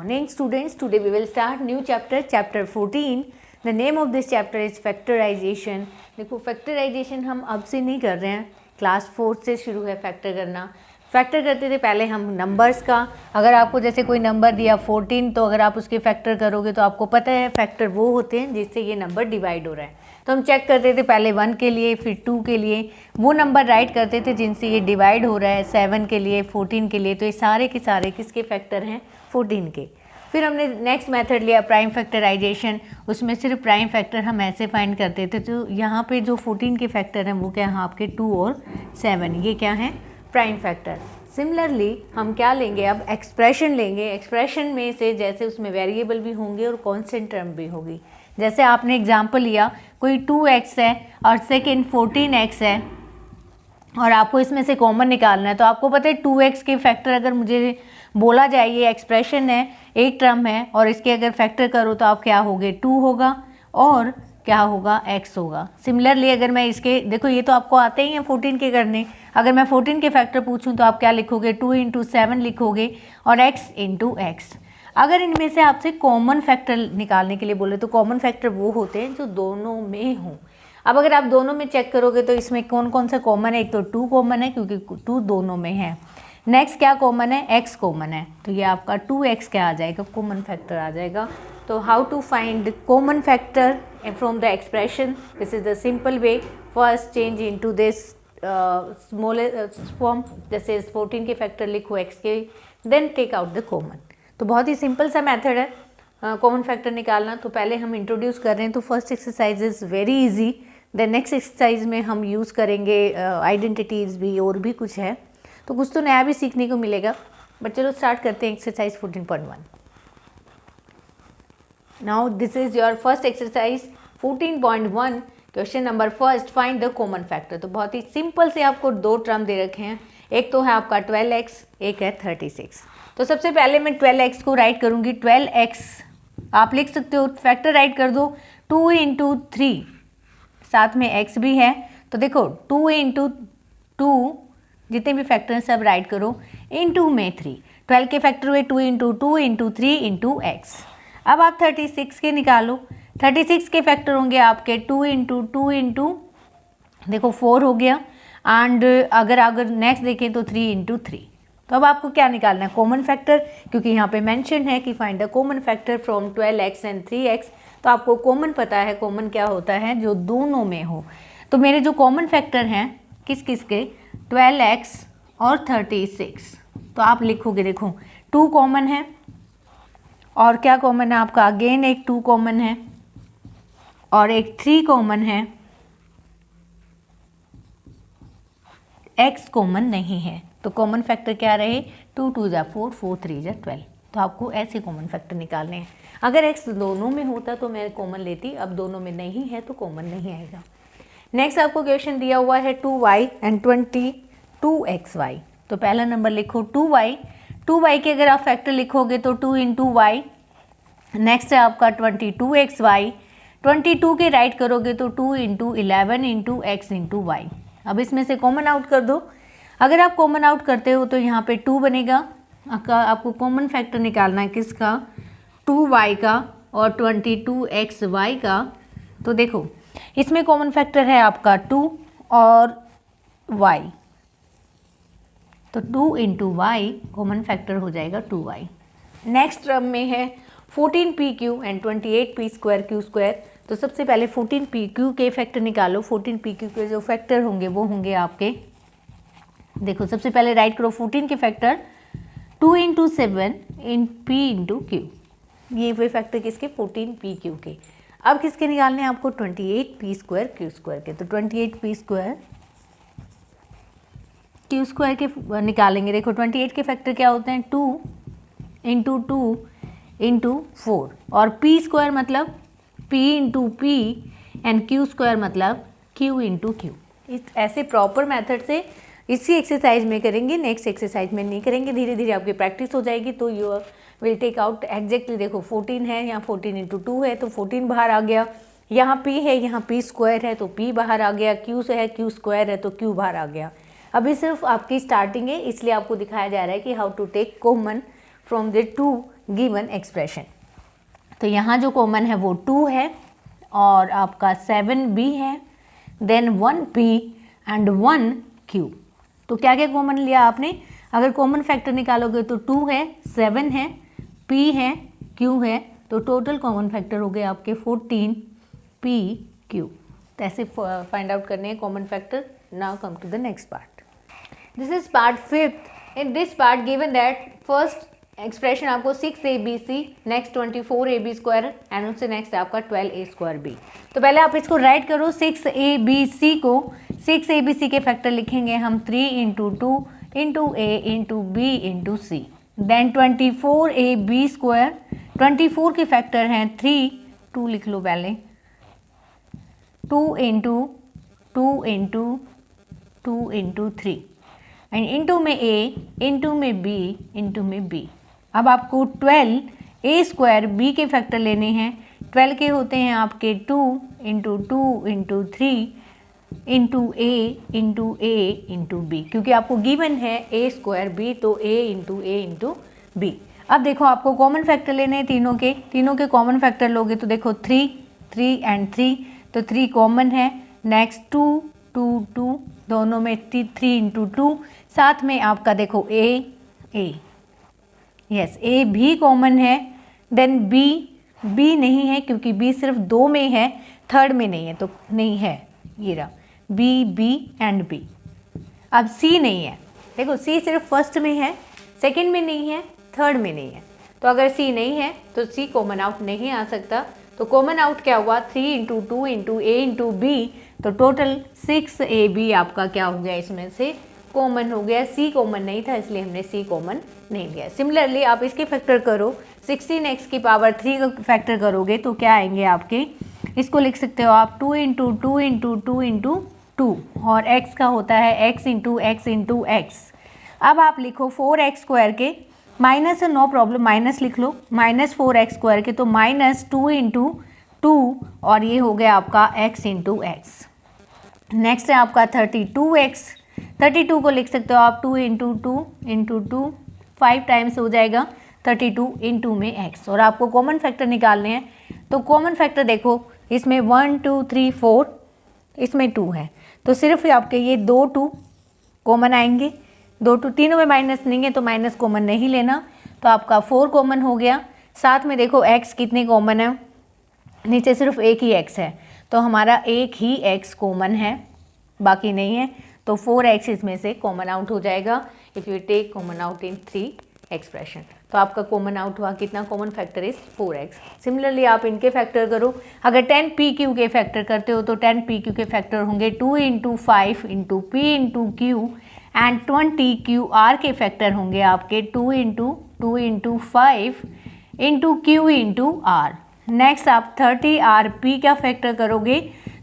Morning students, today we will start new chapter, chapter 14. The name of this chapter is factorization. देखो factorization हम अब से नहीं कर रहे हैं, क्लास 4 से शुरू है फैक्टर करना. फैक्टर करते थे पहले हम नंबर्स का. अगर आपको जैसे कोई नंबर दिया 14, तो अगर आप उसके फैक्टर करोगे तो आपको पता है फैक्टर वो होते हैं जिससे ये नंबर डिवाइड हो रहा है. तो हम चेक करते थे पहले 1 के लिए, फिर 2 के लिए, वो नंबर राइट करते थे जिनसे ये डिवाइड हो रहा है. 7 के लिए, 14 के लिए, तो ये सारे के सारे किसके फैक्टर हैं? 14 के. फिर हमने नेक्स्ट मेथड लिया प्राइम फैक्टराइजेशन. उसमें सिर्फ प्राइम फैक्टर हम ऐसे फाइंड करते थे. तो यहाँ पे जो 14 के फैक्टर हैं वो क्या हैं आपके 2 और 7, ये क्या हैं? Prime factor. सिमिलरली हम क्या लेंगे अब? एक्सप्रेशन लेंगे. एक्सप्रेशन में से जैसे उसमें वेरिएबल भी होंगे और कॉन्स्टेंट टर्म भी होगी. जैसे आपने एग्जाम्पल लिया कोई 2x है और सेकेंड 14x है और आपको इसमें से कॉमन निकालना है. तो आपको पता है 2x के फैक्टर अगर मुझे बोला जाए ये एक्सप्रेशन है, एक टर्म है और इसके अगर फैक्टर करो तो आप क्या होगे? 2 होगा और क्या होगा? x होगा. सिमिलरली अगर मैं इसके देखो ये तो आपको आते ही हैं 14 के करने. अगर मैं 14 के फैक्टर पूछूं तो आप क्या लिखोगे? 2 × 7 लिखोगे और x × x. अगर इनमें से आपसे कॉमन फैक्टर निकालने के लिए बोले तो कॉमन फैक्टर वो होते हैं जो दोनों में हों. अब अगर आप दोनों में चेक करोगे तो इसमें कौन कौन सा कॉमन है? एक तो 2 कॉमन है क्योंकि 2 दोनों में है. नेक्स्ट क्या कॉमन है? x कॉमन है. तो ये आपका 2x क्या आ जाएगा? कॉमन फैक्टर आ जाएगा. तो how to find common factor from the expression? This is the simple way. First change into this smallest form. जैसे 14 के फैक्टर लिखो x के, then take out the common. तो बहुत ही सिंपल सा मेथड है कॉमन फैक्टर निकालना. तो पहले हम इंट्रोड्यूस कर रहे हैं. तो first exercise is very easy. Then next exercise में हम यूज़ करेंगे आइडेंटिटीज़ भी और भी कुछ है. तो कुछ तो नया भी सीखने को मिलेगा. बट चलो स्टार्ट करते हैं exercise 14.1. Now this is your first exercise 14.1. Question number first, find the common factor. तो बहुत ही सिंपल से आपको दो टर्म दे रखे हैं. एक तो है आपका 12x, एक है 36. तो सबसे पहले मैं 12x को राइट करूंगी. 12x आप लिख सकते हो, फैक्टर राइट कर दो 2 × 3, साथ में x भी है. तो देखो 2 × 2, जितने भी फैक्टर हैं सब राइट करो. इनटू में 3, 12 के फैक्टर हुए 2 × 2 × 3 × x. अब आप 36 के निकालो. 36 के फैक्टर होंगे आपके 2 × 2 देखो 4 हो गया. एंड अगर नेक्स्ट देखें तो 3 × 3. तो अब आपको क्या निकालना है? Common factor. क्योंकि यहाँ पे मेंशन है कि find the common factor from 12x and 3x. तो आपको कॉमन पता है. कॉमन क्या होता है? जो दोनों में हो. तो मेरे जो कॉमन फैक्टर हैं किस किस के? 12x और 36. तो आप लिखोगे, देखो 2 कॉमन है और क्या कॉमन है आपका? अगेन एक 2 कॉमन है और एक 3 कॉमन है. x कॉमन नहीं है. तो कॉमन फैक्टर क्या रहे? 2 × 2 = 4, 4 × 3 = 12. तो आपको ऐसे कॉमन फैक्टर निकालने हैं. अगर x दोनों में होता तो मैं कॉमन लेती. अब दोनों में नहीं है तो कॉमन नहीं आएगा. नेक्स्ट आपको क्वेश्चन दिया हुआ है 2y एंड 22xy. तो पहला नंबर लिखो 2y. 2y के अगर आप फैक्टर लिखोगे तो 2 × y. नेक्स्ट है आपका 22xy. 22 के राइट करोगे तो 2 × 11 × x × y. अब इसमें से कॉमन आउट कर दो. अगर आप कॉमन आउट करते हो तो यहाँ पे 2 बनेगा. आपको कॉमन फैक्टर निकालना है किसका? 2y का और 22xy का. तो देखो इसमें कॉमन फैक्टर है आपका 2 और y. तो 2 × y कॉमन फैक्टर हो जाएगा 2y. नेक्स्ट टर्म में है 14pq एंड 28p² q². तो सबसे पहले 14pq के फैक्टर निकालो. 14pq के जो फैक्टर होंगे वो होंगे आपके, देखो सबसे पहले राइट करो 14 के फैक्टर 2 × 7 इन p × q. ये वे फैक्टर किसके? 14pq के. अब किसके निकालने हैं आपको? 28p² q² के. तो 28p² q² के निकालेंगे. देखो 28 के फैक्टर क्या होते हैं? 2 × 2 × 4 और p² मतलब p × p एंड q² मतलब q × q. इस ऐसे प्रॉपर मेथड से इसी एक्सरसाइज में करेंगे. नेक्स्ट एक्सरसाइज में नहीं करेंगे. धीरे धीरे आपकी प्रैक्टिस हो जाएगी तो you will take out exactly. देखो 14 है, यहाँ 14 × 2 है तो 14 बाहर आ गया. यहाँ p है, यहाँ p² है तो p बाहर आ गया. q से है, q² है तो q बाहर आ गया. अभी सिर्फ आपकी स्टार्टिंग है इसलिए आपको दिखाया जा रहा है कि how to take common from the 2 given expression. तो यहाँ जो कॉमन है वो 2 है और आपका 7b है, देन 1p एंड 1q। तो क्या क्या कॉमन लिया आपने? अगर कॉमन फैक्टर निकालोगे तो 2 है, 7 है, p है, q है, तो टोटल कॉमन फैक्टर हो गए आपके 14pq। तो ऐसे फाइंड आउट करने हैं common factor. Now come to the next part. This is part 5th। In this part given that first expression आपको 6abc, नेक्स्ट 24ab² एंड उससे नेक्स्ट आपका 12a²b। तो पहले आप इसको राइट करो। 6abc को 6abc के फैक्टर लिखेंगे हम 3 into 2 into a into b into c। Then 24ab², 24 के फैक्टर हैं 3, 2 लिख लो पहले, 2 into 2 into 2 into 3 and into में a, इंटू में b, इंटू में b। अब आपको 12a²b के फैक्टर लेने हैं। 12 के होते हैं आपके 2 into 2 into 3 into a into b, क्योंकि आपको गिवन है a²b, तो a इंटू b। अब देखो आपको कॉमन फैक्टर लेने हैं तीनों के कॉमन फैक्टर लोगे तो देखो 3 एंड 3, तो 3 कॉमन है। नेक्स्ट 2 2 2, दोनों में 3 इंटू 2, साथ में आपका देखो a यस a भी कॉमन है। देन b नहीं है क्योंकि b सिर्फ 2 में है, थर्ड में नहीं है, तो नहीं है, ये रहा b एंड b। अब c नहीं है, देखो c सिर्फ फर्स्ट में है, सेकंड में नहीं है, थर्ड में नहीं है। तो अगर c नहीं है तो c कॉमन आउट नहीं आ सकता। तो कॉमन आउट क्या हुआ? 3 into 2 into a into b, तो टोटल 6ab आपका क्या हो गया? इसमें से कॉमन हो गया। c कॉमन नहीं था इसलिए हमने c कॉमन नहीं लिया। सिमिलरली आप इसके फैक्टर करो, 16x की पावर 3 का फैक्टर करोगे तो क्या आएंगे आपके? इसको लिख सकते हो आप 2 इंटू 2 इंटू 2 इंटू 2, और x का होता है x into x into x। अब आप लिखो 4x² के, माइनस है नो प्रॉब्लम, माइनस लिख लो, -4x² के, तो -2 इंटू 2 और ये हो गया आपका x इंटू x। नेक्स्ट है आपका 32x। 32 को लिख सकते हो आप 2 इंटू 2 इंटू 2, 5 टाइम्स हो जाएगा 32 इंटू में x। और आपको कॉमन फैक्टर निकालने हैं, तो कॉमन फैक्टर देखो इसमें 1 2 3 4, इसमें 2 है, तो सिर्फ आपके ये 2 2 कॉमन आएंगे, 2 2, तीनों में माइनस नहीं है तो माइनस कॉमन नहीं लेना, तो आपका 4 कॉमन हो गया। साथ में देखो x कितने कॉमन है? नीचे सिर्फ एक ही x है, तो हमारा एक ही x कॉमन है, बाकी नहीं है, तो 4x इसमें से कॉमन आउट हो जाएगा if you take common out in 3 expression. तो आपका कॉमन आउट हुआ कितना? Common factor is 4x। Similarly आप इनके फैक्टर करो। अगर 10pq के फैक्टर करते हो तो 10pq के फैक्टर होंगे 2 into 5 into p into q and 20qr के फैक्टर होंगे आपके 2 into 5 into q into r। Next आप 30rp का फैक्टर करोगे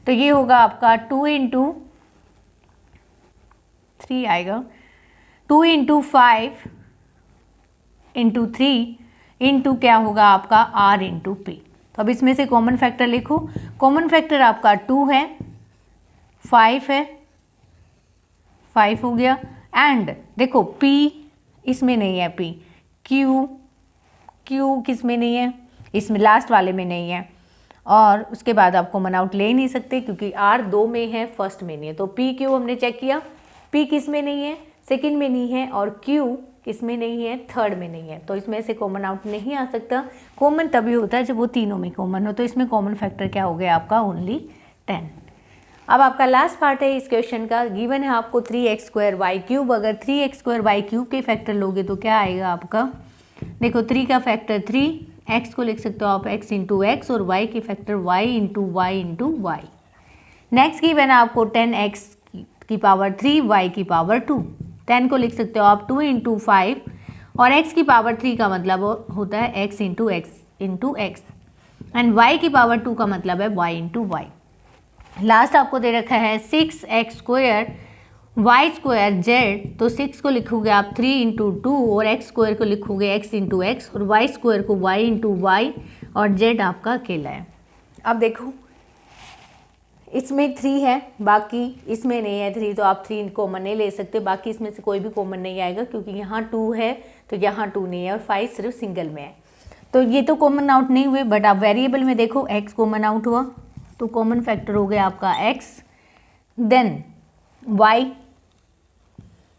तो ये होगा आपका 2 इंटू 3 आएगा, 2 इंटू 5 इंटू 3 इंटू क्या होगा आपका r इंटू p। तो अब इसमें से कॉमन फैक्टर लिखो। कॉमन फैक्टर आपका 2 है, 5 है, 5 हो गया, एंड देखो p इसमें नहीं है, p q किस में नहीं है? इसमें लास्ट वाले में नहीं है, और उसके बाद आप कॉमन आउट ले ही नहीं सकते क्योंकि r 2 में है, फर्स्ट में नहीं है। तो p q हमने चेक किया, p किस में नहीं है? सेकंड में नहीं है, और q किस में नहीं है? थर्ड में नहीं है। तो इसमें से कॉमन आउट नहीं आ सकता। कॉमन तभी होता है जब वो तीनों में कॉमन हो, तो इसमें कॉमन फैक्टर क्या हो गया आपका? ओनली 10। अब आपका लास्ट पार्ट है इस क्वेश्चन का। गिवन है आपको 3x²y³। अगर 3x²y³ के फैक्टर लोगे तो क्या आएगा आपका? देखो 3 का फैक्टर 3, x को लिख सकते हो आप x इंटू x, और y के factor y into y। Next given है आपको 10x की पावर 3, y की पावर 2। 10 को लिख सकते हो आप 2 इंटू 5, और x की पावर 3 का मतलब होता है x into x, and y की पावर 2 का मतलब है y इंटू y। लास्ट आपको दे रखा है 6x² y² z, तो 6 को लिखोगे आप 3 इंटू 2, और x² को लिखोगे x इंटू x, और y² को y इंटू y, और z आपका अकेला है। अब देखो इसमें 3 है, बाकी इसमें नहीं है 3, तो आप 3 कॉमन नहीं ले सकते। बाकी इसमें से कोई भी कॉमन नहीं आएगा क्योंकि यहाँ 2 है तो यहाँ 2 नहीं है, और 5 सिर्फ सिंगल में है। तो ये तो कॉमन आउट नहीं हुए, बट आप वेरिएबल में देखो x कॉमन आउट हुआ, तो कॉमन फैक्टर हो गया आपका x। देन y,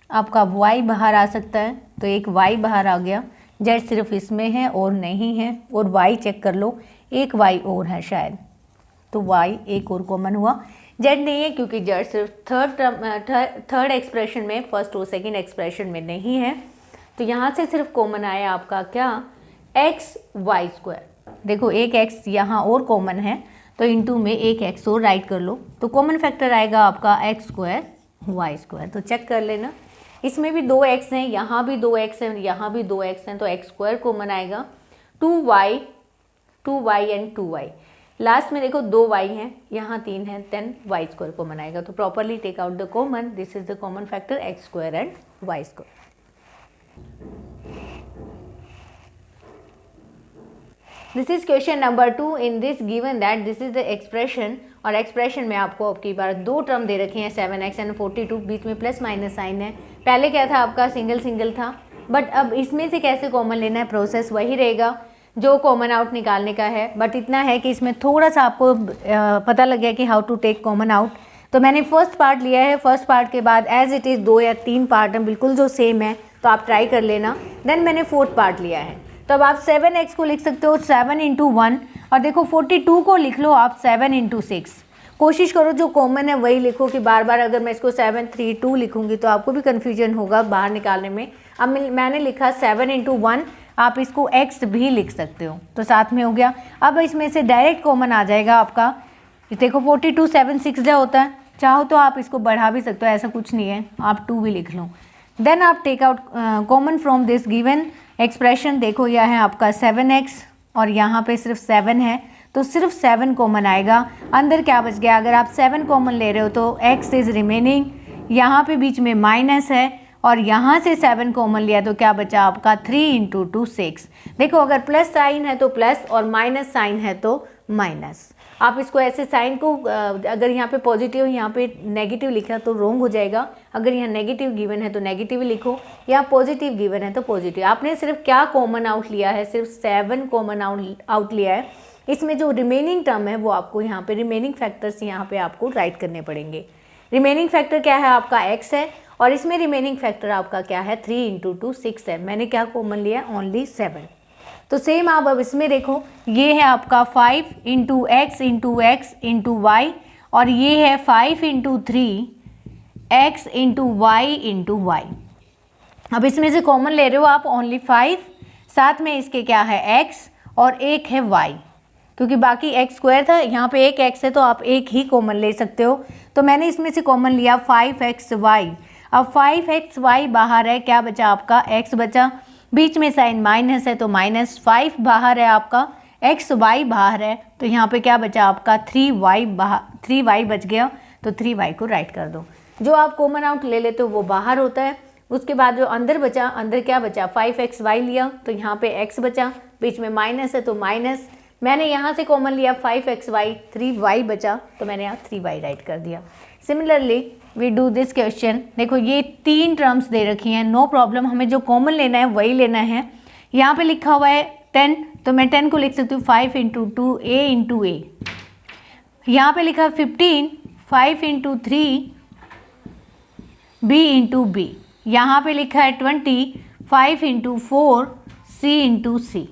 आपका y बाहर आ सकता है, तो एक y बाहर आ गया। z सिर्फ इसमें है और नहीं है, और y चेक कर लो, एक y और है शायद, तो y एक और कॉमन हुआ। z नहीं है क्योंकि z सिर्फ थर्ड एक्सप्रेशन में, फर्स्ट और सेकंड एक्सप्रेशन में नहीं है। तो यहाँ से सिर्फ कॉमन आया आपका क्या, x y स्क्वायर। देखो एक x यहाँ और कॉमन है, तो इनटू में एक x और राइट कर लो, तो कॉमन फैक्टर आएगा आपका x स्क्वायर y स्क्वायर। तो चेक कर लेना, इसमें भी 2x हैं, यहाँ भी 2x हैं, यहाँ भी 2x हैं, तो x स्क्वायर कॉमन आएगा। 2y एंड 2y, लास्ट में देखो 2y हैं, यहाँ 3 हैं, देन y स्क्वायर कॉमन आएगा। तो properly take out the common, this is the common factor x square and y square. This is question number 2। In this given that this is the expression, और expression में आपको अब की बार 2 term दे रखे हैं 7x and 42, बीच में plus minus sign है। पहले क्या था आपका, सिंगल सिंगल था, बट अब इसमें से कैसे कॉमन लेना है, प्रोसेस वही रहेगा जो कॉमन आउट निकालने का है। बट इतना है कि इसमें थोड़ा सा आपको पता लग गया कि how to take common out. तो मैंने फर्स्ट पार्ट लिया है, फर्स्ट पार्ट के बाद एज इट इज़ 2 या 3 पार्ट हैं बिल्कुल जो सेम है, तो आप ट्राई कर लेना। देन मैंने फोर्थ पार्ट लिया है, तो अब आप 7x को लिख सकते हो 7 × 1, और देखो 42 को लिख लो आप 7 × 6। कोशिश करो जो कॉमन है वही लिखो, कि बार बार अगर मैं इसको 7 3 2 लिखूंगी तो आपको भी कन्फ्यूजन होगा बाहर निकालने में। अब मैंने लिखा 7 × 1, आप इसको x भी लिख सकते हो, तो साथ में हो गया। अब इसमें से डायरेक्ट कॉमन आ जाएगा आपका, देखो 42 7 6 जा होता है, चाहो तो आप इसको बढ़ा भी सकते हो, ऐसा कुछ नहीं है, आप 2 भी लिख लो। देन आप take out common from this given expression. देखो यह है आपका 7x और यहाँ पे सिर्फ 7 है, तो सिर्फ 7 कॉमन आएगा। अंदर क्या बच गया, अगर आप 7 कॉमन ले रहे हो तो x इज़ रिमेनिंग, यहाँ पे बीच में माइनस है, और यहाँ से 7 कॉमन लिया तो क्या बचा आपका 3 × 2 6। देखो अगर प्लस साइन है तो प्लस, और माइनस साइन है तो माइनस। आप इसको ऐसे साइन को अगर यहाँ पे पॉजिटिव यहाँ पे नेगेटिव लिखा तो रॉन्ग हो जाएगा। अगर यहाँ नेगेटिव गिवन है तो नेगेटिव लिखो, या पॉजिटिव गिवन है तो पॉजिटिव। आपने सिर्फ क्या कॉमन आउट लिया है, सिर्फ 7 कॉमन आउट लिया है। इसमें जो रिमेनिंग टर्म है वो आपको यहाँ पे रिमेनिंग फैक्टर्स यहाँ पे आपको राइट करने पड़ेंगे। रिमेनिंग फैक्टर क्या है आपका x है, और इसमें रिमेनिंग फैक्टर आपका क्या है 3 × 2 6 है। मैंने क्या कॉमन लिया, ओनली 7। तो सेम आप अब इसमें देखो, ये है आपका 5 × x × y, और ये है 5 × 3 x × y। अब इसमें से कॉमन ले रहे हो आप ओनली 5, साथ में इसके क्या है x और एक है y, क्योंकि बाकी x स्क्वायर था, यहाँ पे एक x है तो आप एक ही कॉमन ले सकते हो। तो मैंने इसमें से कॉमन लिया 5xy। अब 5xy बाहर है, क्या बचा आपका x बचा, बीच में साइन माइनस है तो -5 बाहर है आपका, xy बाहर है, तो यहाँ पे क्या बचा आपका 3y बच गया, तो 3y को राइट कर दो। जो आप कॉमन आउट ले लेते हो वो बाहर होता है। उसके बाद जो अंदर बचा, अंदर क्या बचा 5xy लिया तो यहाँ पे x बचा, बीच में माइनस है तो माइनस। मैंने यहाँ से कॉमन लिया 5xy, 3y बचा, तो मैंने यहाँ 3y राइट कर दिया। Similarly we do this question. देखो ये 3 टर्म्स दे रखी हैं, नो प्रॉब्लम, हमें जो कॉमन लेना है वही लेना है। यहाँ पे लिखा हुआ है 10, तो मैं 10 को लिख सकती हूँ 5 × 2 a × a। यहाँ पे लिखा 15 5 × 3 b × b। यहाँ पे लिखा है 20 5 × 4 c × c।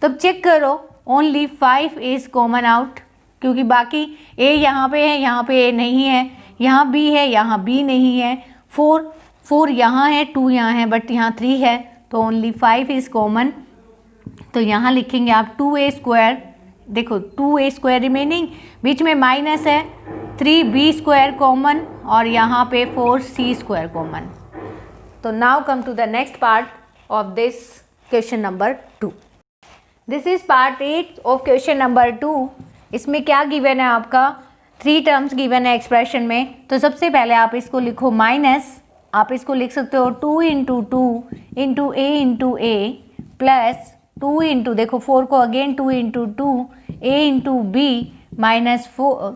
तब चेक करो, ओनली 5 इज़ कॉमन आउट, क्योंकि बाकी a यहाँ पे है, यहाँ पे a नहीं है, यहाँ b है, यहाँ b नहीं है, 4 यहाँ है, 2 यहाँ है, बट यहाँ 3 है, तो ओनली 5 इज़ कॉमन। तो यहाँ लिखेंगे आप 2a², देखो 2a² रिमेनिंग, बीच में माइनस है, 3b² कॉमन, और यहाँ पे 4c² कॉमन। तो now come to the next part of this question number 2। This is part 8 of question number 2। इसमें क्या गिवन है आपका, 3 टर्म्स गिवन है एक्सप्रेशन में। तो सबसे पहले आप इसको लिखो माइनस, आप इसको लिख सकते हो 2 × 2 × a × a प्लस 2 × देखो 4 को again 2 × 2 a × b minus 4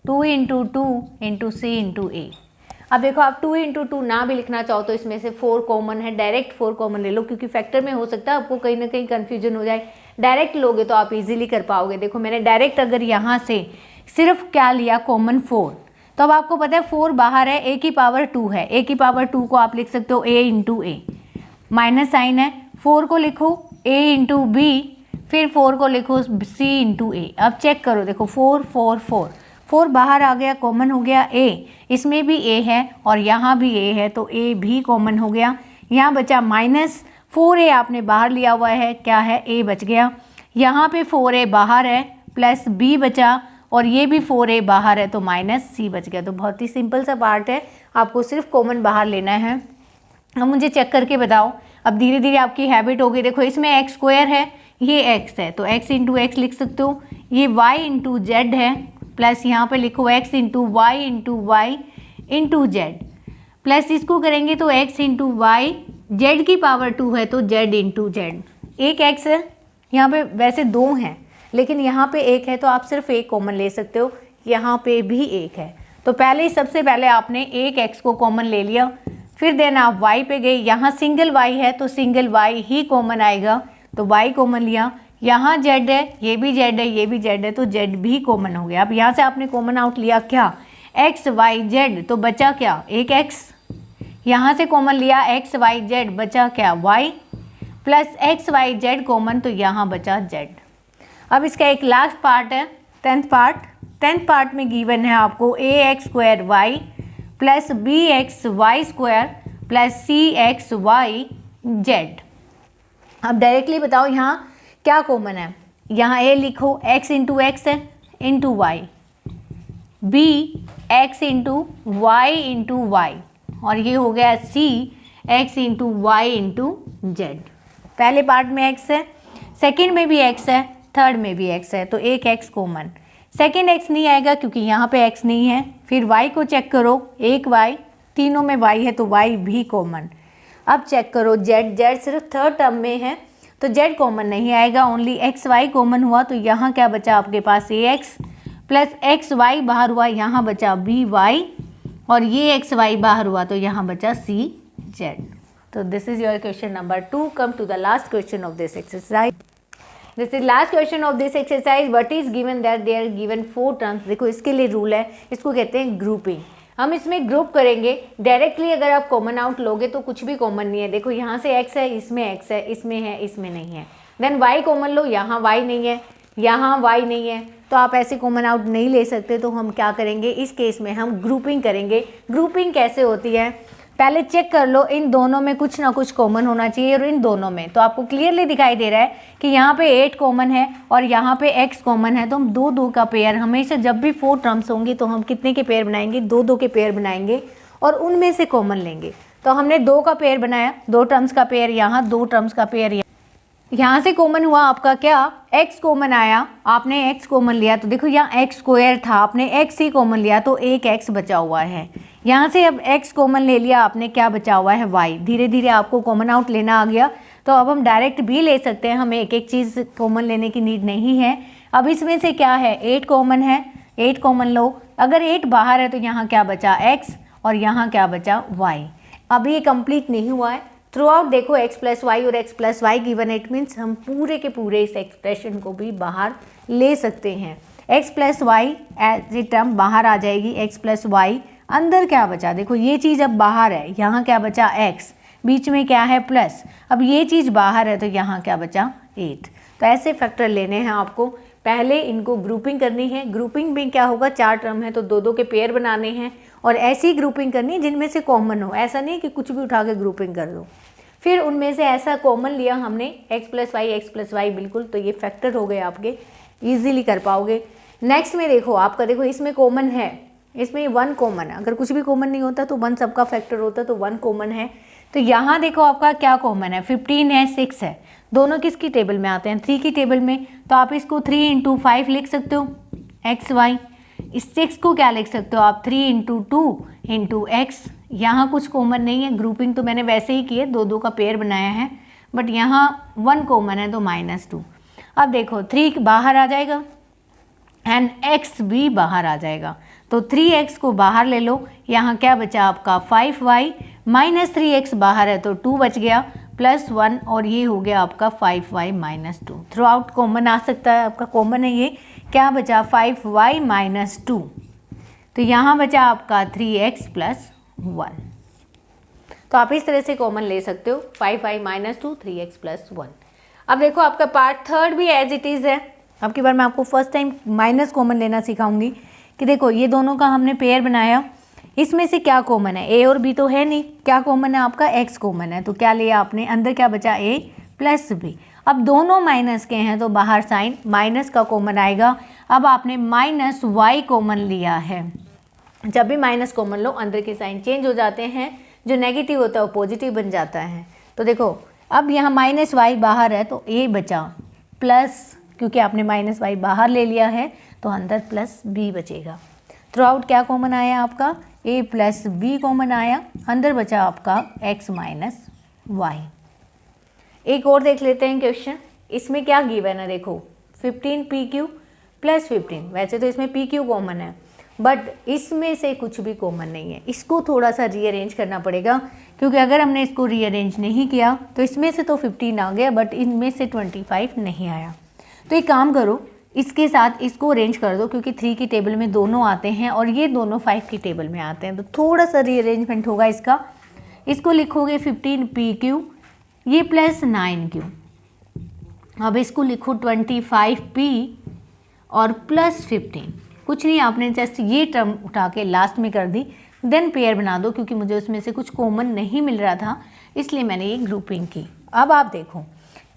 2 × 2 × c × a। अब देखो आप 2 इंटू 2 ना भी लिखना चाहो तो इसमें से 4 कॉमन है, डायरेक्ट 4 कॉमन ले लो, क्योंकि फैक्टर में हो सकता है आपको कहीं ना कहीं कन्फ्यूजन हो जाए। डायरेक्ट लोगे तो आप इजीली कर पाओगे। देखो मैंने डायरेक्ट अगर यहाँ से सिर्फ क्या लिया कॉमन 4, तो अब आपको पता है 4 बाहर है, a की पावर 2 है, a की पावर 2 को आप लिख सकते हो a into a, minus sign है, 4 को लिखो a इंटू बी, फिर 4 को लिखो c इंटू ए। अब चेक करो, देखो 4 4 4 4 बाहर आ गया, कॉमन हो गया a, इसमें भी a है और यहाँ भी a है तो a भी कॉमन हो गया। यहाँ बचा माइनस 4a आपने बाहर लिया हुआ है, क्या है a बच गया, यहाँ पे 4a बाहर है प्लस b बचा और ये भी 4a बाहर है तो माइनस c बच गया। तो बहुत ही सिंपल सा पार्ट है, आपको सिर्फ कॉमन बाहर लेना है। अब मुझे चेक करके बताओ, अब धीरे धीरे आपकी हैबिट होगी। देखो इसमें एक्स स्क्वायर है, ये x है तो x इंटू एक्स लिख सकते हो, ये y इंटू जेड है, प्लस यहाँ पे लिखो x into y into z, plus इसको करेंगे तो x इंटू वाई, जेड की पावर 2 है तो z इंटू जेड। एक x है, यहाँ पे वैसे 2 हैं लेकिन यहाँ पे 1 है तो आप सिर्फ 1 कॉमन ले सकते हो, यहाँ पे भी 1 है। तो पहले सबसे पहले आपने एक x को कॉमन ले लिया, फिर देन आप y पे गए, यहाँ सिंगल y है तो सिंगल y ही कॉमन आएगा तो y कॉमन लिया, यहाँ z है, ये भी z है, ये भी z है तो z भी कॉमन हो गया। अब यहाँ से आपने कॉमन आउट लिया क्या, x y z, तो बचा क्या एक x, यहाँ से कॉमन लिया x y z, बचा क्या y, plus x y z common तो यहाँ बचा z। अब इसका एक लास्ट पार्ट है, टेंथ पार्ट में गिवन है आपको a x square y plus b x y square plus c x y z. अब डायरेक्टली बताओ यहाँ क्या कॉमन है, यहाँ ए लिखो x इंटू एक्स है into y, b x into y और ये हो गया c x into y into z. पहले पार्ट में x है, सेकेंड में भी x है, थर्ड में भी x है तो एक x कॉमन, सेकेंड x नहीं आएगा क्योंकि यहाँ पे x नहीं है। फिर y को चेक करो, एक y, तीनों में y है तो y भी कॉमन। अब चेक करो z सिर्फ थर्ड टर्म में है तो z कॉमन नहीं आएगा, ओनली x y कॉमन हुआ तो यहाँ क्या बचा आपके पास ax प्लस एक्स वाई बाहर हुआ, यहाँ बचा बी वाई और ये एक्स वाई बाहर हुआ तो यहाँ बचा सी जेड। तो this is your question number 2। Come to the last question of this exercise. This is last question of this exercise. What is given that they are given 4 terms. देखो इसके लिए rule है, इसको कहते हैं grouping. हम इसमें ग्रुप करेंगे। डायरेक्टली अगर आप कॉमन आउट लोगे तो कुछ भी कॉमन नहीं है। देखो यहाँ से x है, इसमें x है, इसमें है, इसमें नहीं है। देन y कॉमन लो, यहाँ y नहीं है, यहाँ y नहीं है, तो आप ऐसे कॉमन आउट नहीं ले सकते। तो हम क्या करेंगे, इस केस में हम ग्रुपिंग करेंगे। ग्रुपिंग कैसे होती है, पहले चेक कर लो इन दोनों में कुछ ना कुछ कॉमन होना चाहिए और इन दोनों में। तो आपको क्लियरली दिखाई दे रहा है कि यहाँ पे 8 कॉमन है और यहाँ पे x कॉमन है, तो हम 2-2 का पेयर, हमेशा जब भी 4 टर्म्स होंगी तो हम कितने के पेयर बनाएंगे, 2-2 के पेयर बनाएंगे और उनमें से कॉमन लेंगे। तो हमने 2 का पेयर बनाया, 2 टर्म्स का पेयर यहाँ, 2 टर्म्स का पेयर यहाँ से कॉमन हुआ आपका क्या, x कॉमन आया, आपने x कॉमन लिया तो देखो यहाँ x स्क्वायर था, आपने x ही कॉमन लिया तो एक x बचा हुआ है। यहाँ से अब x कॉमन ले लिया आपने, क्या बचा हुआ है y। धीरे धीरे आपको कॉमन आउट लेना आ गया, तो अब हम डायरेक्ट भी ले सकते हैं, हमें एक एक चीज़ कॉमन लेने की नीड नहीं है। अब इसमें से क्या है, 8 कॉमन है, 8 कॉमन लो। अगर 8 बाहर है तो यहाँ क्या बचा x और यहाँ क्या बचा y। अब ये कंप्लीट नहीं हुआ है, थ्रू आउट देखो x प्लस वाई और x plus y given, it means हम पूरे के पूरे इस एक्सप्रेशन को भी बाहर ले सकते हैं। x plus y as a term बाहर आ जाएगी, x प्लस वाई, अंदर क्या बचा, देखो ये चीज़ अब बाहर है, यहाँ क्या बचा x, बीच में क्या है प्लस, अब ये चीज़ बाहर है तो यहाँ क्या बचा 8। तो ऐसे फैक्टर लेने हैं आपको, पहले इनको ग्रुपिंग करनी है। ग्रुपिंग में क्या होगा, 4 टर्म है तो 2-2 के पेयर बनाने हैं और ऐसी ग्रुपिंग करनी है जिनमें से कॉमन हो। ऐसा नहीं कि कुछ भी उठा के ग्रुपिंग कर दो। फिर उनमें से ऐसा कॉमन लिया हमने x प्लस वाई बिल्कुल, तो ये फैक्टर हो गए आपके, ईजिली कर पाओगे। नेक्स्ट में देखो आपका, देखो इसमें कॉमन है, इसमें 1 कॉमन है। अगर कुछ भी कॉमन नहीं होता तो 1 सबका फैक्टर होता, तो 1 कॉमन है। तो यहाँ देखो आपका क्या कॉमन है, 15 है, 6 है, दोनों किसकी टेबल में आते हैं, 3 की टेबल में। तो आप इसको 3 इंटू 5 लिख सकते हो एक्स वाई। इस 6 को क्या लिख सकते हो आप, 3 इंटू 2 इंटू एक्स। यहाँ कुछ कॉमन नहीं है, ग्रुपिंग तो मैंने वैसे ही की है, 2-2 का पेयर बनाया है, बट यहाँ 1 कॉमन है तो -2। अब देखो 3 बाहर आ जाएगा एंड x भी बाहर आ जाएगा, तो 3x को बाहर ले लो, यहाँ क्या बचा आपका 5y माइनस 3x बाहर है तो 2 बच गया प्लस 1 और ये हो गया आपका 5y minus 2। Throughout common आ सकता है, आपका कॉमन है ये। क्या बचा 5y माइनस 2, तो यहाँ बचा आपका 3x प्लस 1। तो आप इस तरह से कॉमन ले सकते हो 5y माइनस 2 3x प्लस 1। अब देखो आपका पार्ट थर्ड भी एज इट इज़ है। अब की बार मैं आपको फर्स्ट टाइम माइनस कॉमन लेना सिखाऊंगी कि देखो ये दोनों का हमने पेयर बनाया, इसमें से क्या कॉमन है, a और b तो है नहीं, क्या कॉमन है आपका x कॉमन है, तो क्या लिया आपने, अंदर क्या बचा a प्लस b। अब दोनों माइनस के हैं तो बाहर साइन माइनस का कॉमन आएगा। अब आपने माइनस y कॉमन लिया है, जब भी माइनस कॉमन लो अंदर के साइन चेंज हो जाते हैं, जो नेगेटिव होता है वो पॉजिटिव बन जाता है। तो देखो अब यहाँ माइनस y बाहर है तो a बचा प्लस, क्योंकि आपने माइनस y बाहर ले लिया है तो अंदर प्लस b बचेगा। थ्रू आउट क्या कॉमन आया आपका, a प्लस b कॉमन आया, अंदर बचा आपका x माइनस y। एक और देख लेते हैं क्वेश्चन। इसमें क्या गिवन है, देखो 15pq प्लस 15, वैसे तो इसमें pq कॉमन है बट इसमें से कुछ भी कॉमन नहीं है, इसको थोड़ा सा रीअरेंज करना पड़ेगा, क्योंकि अगर हमने इसको रीअरेंज नहीं किया तो इसमें से तो 15 आ गया बट इनमें से 25 नहीं आया। तो एक काम करो, इसके साथ इसको अरेंज कर दो, क्योंकि 3 की टेबल में दोनों आते हैं और ये दोनों 5 की टेबल में आते हैं, तो थोड़ा सा रीअरेंजमेंट होगा इसका। इसको लिखोगे 15pq ये प्लस 9q, अब इसको लिखो 25p और प्लस 15। कुछ नहीं, आपने जस्ट ये टर्म उठा के लास्ट में कर दी, देन पेयर बना दो, क्योंकि मुझे उसमें से कुछ कॉमन नहीं मिल रहा था इसलिए मैंने ये ग्रुपिंग की। अब आप देखो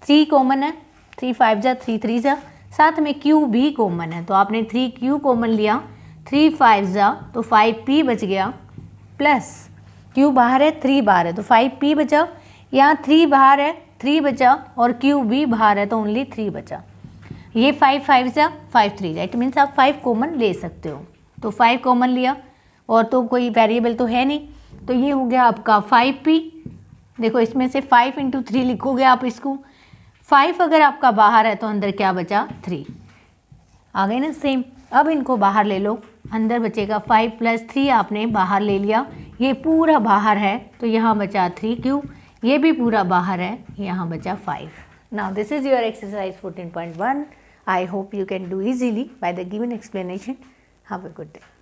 3 कॉमन है, 3 5 जा 3 3 जा, साथ में q भी कॉमन है तो आपने 3q कॉमन लिया, 3 5 जा तो 5p बच गया प्लस q बाहर है 3 बाहर है तो 5p बचा, यहाँ 3 बाहर है 3 बचा और q भी बाहर है तो ओनली 3 बचा। ये 5 5 जा 5 3 जा, इट मीन्स आप 5 कॉमन ले सकते हो। तो 5 कॉमन लिया और तो कोई वेरिएबल तो है नहीं, तो ये हो गया आपका 5p। देखो इसमें से 5 × 3 लिखोगे आप इसको, 5 अगर आपका बाहर है तो अंदर क्या बचा 3, आ गए ना सेम। अब इनको बाहर ले लो, अंदर बचेगा 5 + 3 आपने बाहर ले लिया, ये पूरा बाहर है तो यहाँ बचा 3q, ये भी पूरा बाहर है, यहाँ बचा 5। Now this is your exercise 14.1. I hope you can do easily by the given explanation. Have a good day.